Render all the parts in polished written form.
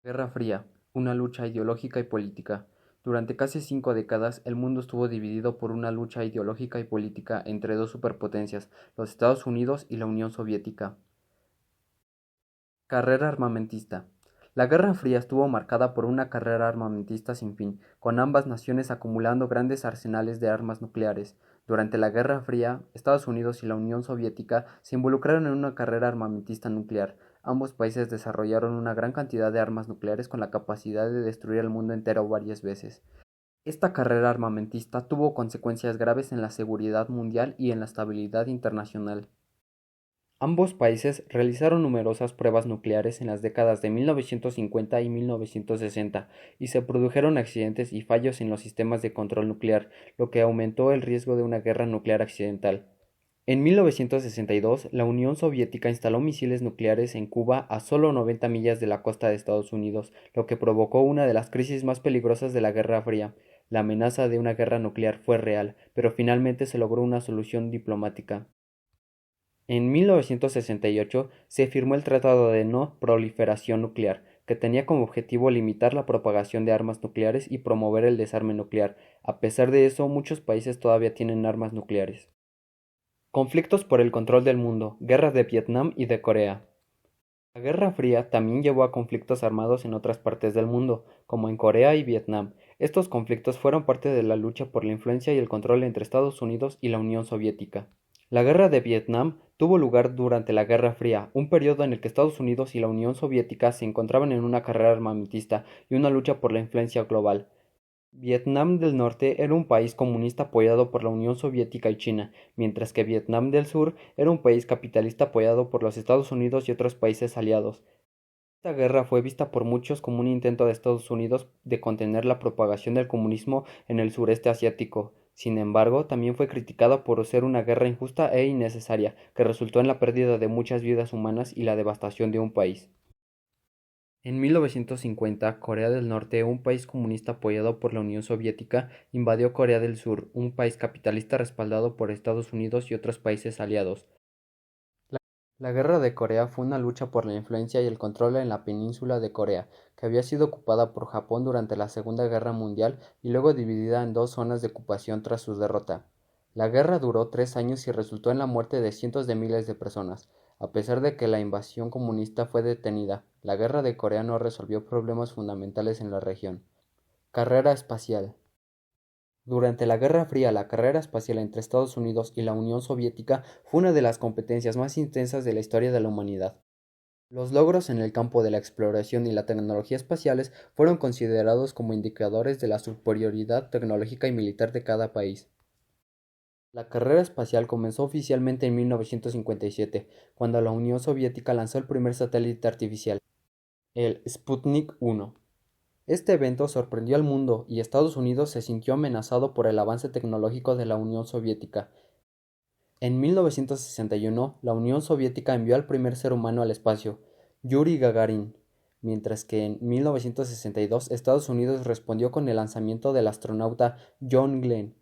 Guerra Fría, una lucha ideológica y política. Durante casi 5 décadas, el mundo estuvo dividido por una lucha ideológica y política entre dos superpotencias, los Estados Unidos y la Unión Soviética. Carrera armamentista. La Guerra Fría estuvo marcada por una carrera armamentista sin fin, con ambas naciones acumulando grandes arsenales de armas nucleares. Durante la Guerra Fría, Estados Unidos y la Unión Soviética se involucraron en una carrera armamentista nuclear. Ambos países desarrollaron una gran cantidad de armas nucleares con la capacidad de destruir el mundo entero varias veces. Esta carrera armamentista tuvo consecuencias graves en la seguridad mundial y en la estabilidad internacional. Ambos países realizaron numerosas pruebas nucleares en las décadas de 1950 y 1960 y se produjeron accidentes y fallos en los sistemas de control nuclear, lo que aumentó el riesgo de una guerra nuclear accidental. En 1962, la Unión Soviética instaló misiles nucleares en Cuba a solo 90 millas de la costa de Estados Unidos, lo que provocó una de las crisis más peligrosas de la Guerra Fría. La amenaza de una guerra nuclear fue real, pero finalmente se logró una solución diplomática. En 1968 se firmó el Tratado de No Proliferación Nuclear, que tenía como objetivo limitar la propagación de armas nucleares y promover el desarme nuclear. A pesar de eso, muchos países todavía tienen armas nucleares. Conflictos por el control del mundo, guerras de Vietnam y de Corea. La Guerra Fría también llevó a conflictos armados en otras partes del mundo, como en Corea y Vietnam. Estos conflictos fueron parte de la lucha por la influencia y el control entre Estados Unidos y la Unión Soviética. La Guerra de Vietnam tuvo lugar durante la Guerra Fría, un periodo en el que Estados Unidos y la Unión Soviética se encontraban en una carrera armamentista y una lucha por la influencia global. Vietnam del Norte era un país comunista apoyado por la Unión Soviética y China, mientras que Vietnam del Sur era un país capitalista apoyado por los Estados Unidos y otros países aliados. Esta guerra fue vista por muchos como un intento de Estados Unidos de contener la propagación del comunismo en el sureste asiático. Sin embargo, también fue criticada por ser una guerra injusta e innecesaria, que resultó en la pérdida de muchas vidas humanas y la devastación de un país. En 1950, Corea del Norte, un país comunista apoyado por la Unión Soviética, invadió Corea del Sur, un país capitalista respaldado por Estados Unidos y otros países aliados. La Guerra de Corea fue una lucha por la influencia y el control en la península de Corea, que había sido ocupada por Japón durante la Segunda Guerra Mundial y luego dividida en dos zonas de ocupación tras su derrota. La guerra duró 3 años y resultó en la muerte de cientos de miles de personas. A pesar de que la invasión comunista fue detenida, la Guerra de Corea no resolvió problemas fundamentales en la región. Carrera espacial. Durante la Guerra Fría, la carrera espacial entre Estados Unidos y la Unión Soviética fue una de las competencias más intensas de la historia de la humanidad. Los logros en el campo de la exploración y la tecnología espaciales fueron considerados como indicadores de la superioridad tecnológica y militar de cada país. La carrera espacial comenzó oficialmente en 1957, cuando la Unión Soviética lanzó el primer satélite artificial, el Sputnik 1. Este evento sorprendió al mundo y Estados Unidos se sintió amenazado por el avance tecnológico de la Unión Soviética. En 1961, la Unión Soviética envió al primer ser humano al espacio, Yuri Gagarin, mientras que en 1962 Estados Unidos respondió con el lanzamiento del astronauta John Glenn.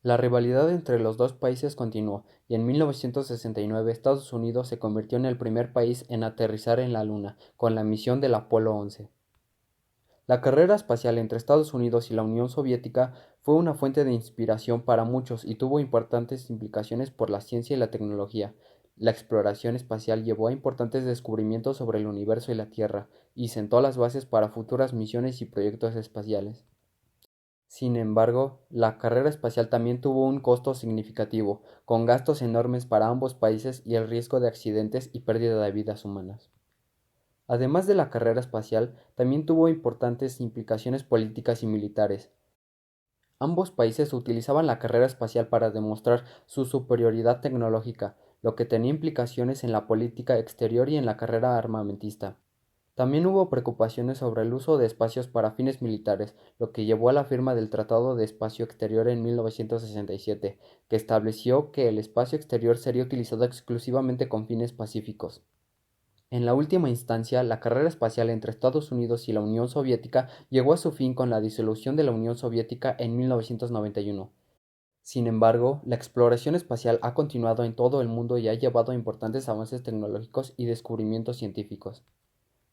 La rivalidad entre los dos países continuó, y en 1969 Estados Unidos se convirtió en el primer país en aterrizar en la Luna, con la misión del Apolo 11. La carrera espacial entre Estados Unidos y la Unión Soviética fue una fuente de inspiración para muchos y tuvo importantes implicaciones por la ciencia y la tecnología. La exploración espacial llevó a importantes descubrimientos sobre el universo y la Tierra, y sentó las bases para futuras misiones y proyectos espaciales. Sin embargo, la carrera espacial también tuvo un costo significativo, con gastos enormes para ambos países y el riesgo de accidentes y pérdida de vidas humanas. Además de la carrera espacial, también tuvo importantes implicaciones políticas y militares. Ambos países utilizaban la carrera espacial para demostrar su superioridad tecnológica, lo que tenía implicaciones en la política exterior y en la carrera armamentista. También hubo preocupaciones sobre el uso de espacios para fines militares, lo que llevó a la firma del Tratado de Espacio Exterior en 1967, que estableció que el espacio exterior sería utilizado exclusivamente con fines pacíficos. En la última instancia, la carrera espacial entre Estados Unidos y la Unión Soviética llegó a su fin con la disolución de la Unión Soviética en 1991. Sin embargo, la exploración espacial ha continuado en todo el mundo y ha llevado a importantes avances tecnológicos y descubrimientos científicos.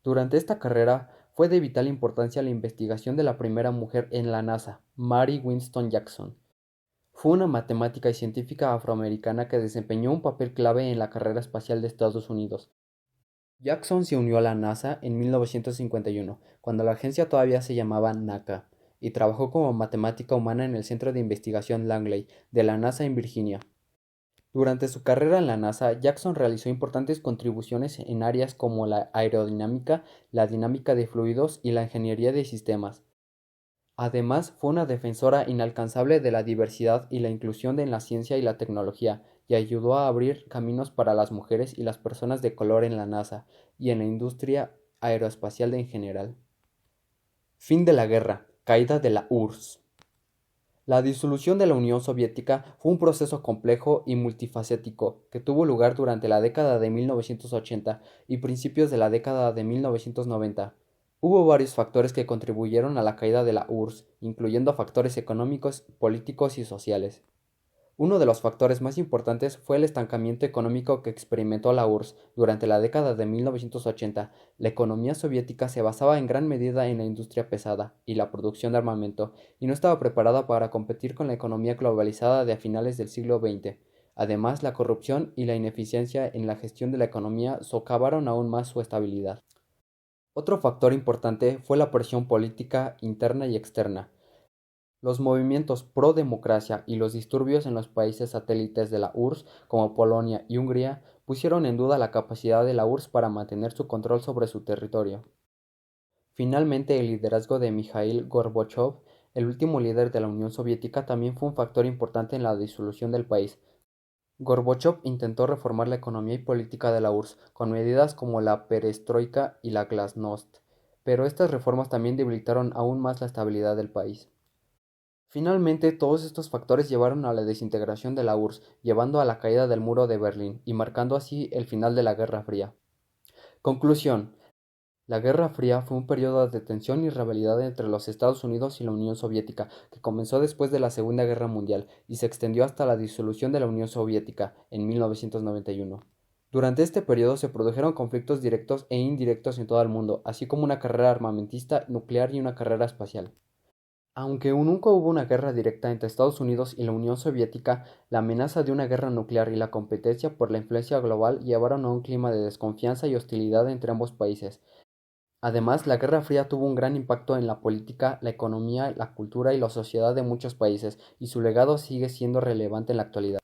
Durante esta carrera fue de vital importancia la investigación de la primera mujer en la NASA, Mary Winston Jackson. Fue una matemática y científica afroamericana que desempeñó un papel clave en la carrera espacial de Estados Unidos. Jackson se unió a la NASA en 1951, cuando la agencia todavía se llamaba NACA, y trabajó como matemática humana en el Centro de Investigación Langley de la NASA en Virginia. Durante su carrera en la NASA, Jackson realizó importantes contribuciones en áreas como la aerodinámica, la dinámica de fluidos y la ingeniería de sistemas. Además, fue una defensora inalcanzable de la diversidad y la inclusión en la ciencia y la tecnología, y ayudó a abrir caminos para las mujeres y las personas de color en la NASA y en la industria aeroespacial en general. Fin de la guerra. Caída de la URSS. La disolución de la Unión Soviética fue un proceso complejo y multifacético que tuvo lugar durante la década de 1980 y principios de la década de 1990. Hubo varios factores que contribuyeron a la caída de la URSS, incluyendo factores económicos, políticos y sociales. Uno de los factores más importantes fue el estancamiento económico que experimentó la URSS durante la década de 1980. La economía soviética se basaba en gran medida en la industria pesada y la producción de armamento, y no estaba preparada para competir con la economía globalizada de a finales del siglo XX. Además, la corrupción y la ineficiencia en la gestión de la economía socavaron aún más su estabilidad. Otro factor importante fue la presión política interna y externa. Los movimientos pro-democracia y los disturbios en los países satélites de la URSS, como Polonia y Hungría, pusieron en duda la capacidad de la URSS para mantener su control sobre su territorio. Finalmente, el liderazgo de Mikhail Gorbachov, el último líder de la Unión Soviética, también fue un factor importante en la disolución del país. Gorbachov intentó reformar la economía y política de la URSS con medidas como la perestroika y la glasnost, pero estas reformas también debilitaron aún más la estabilidad del país. Finalmente, todos estos factores llevaron a la desintegración de la URSS, llevando a la caída del muro de Berlín y marcando así el final de la Guerra Fría. Conclusión. La Guerra Fría fue un periodo de tensión y rivalidad entre los Estados Unidos y la Unión Soviética, que comenzó después de la Segunda Guerra Mundial y se extendió hasta la disolución de la Unión Soviética en 1991. Durante este periodo se produjeron conflictos directos e indirectos en todo el mundo, así como una carrera armamentista nuclear y una carrera espacial. Aunque nunca hubo una guerra directa entre Estados Unidos y la Unión Soviética, la amenaza de una guerra nuclear y la competencia por la influencia global llevaron a un clima de desconfianza y hostilidad entre ambos países. Además, la Guerra Fría tuvo un gran impacto en la política, la economía, la cultura y la sociedad de muchos países, y su legado sigue siendo relevante en la actualidad.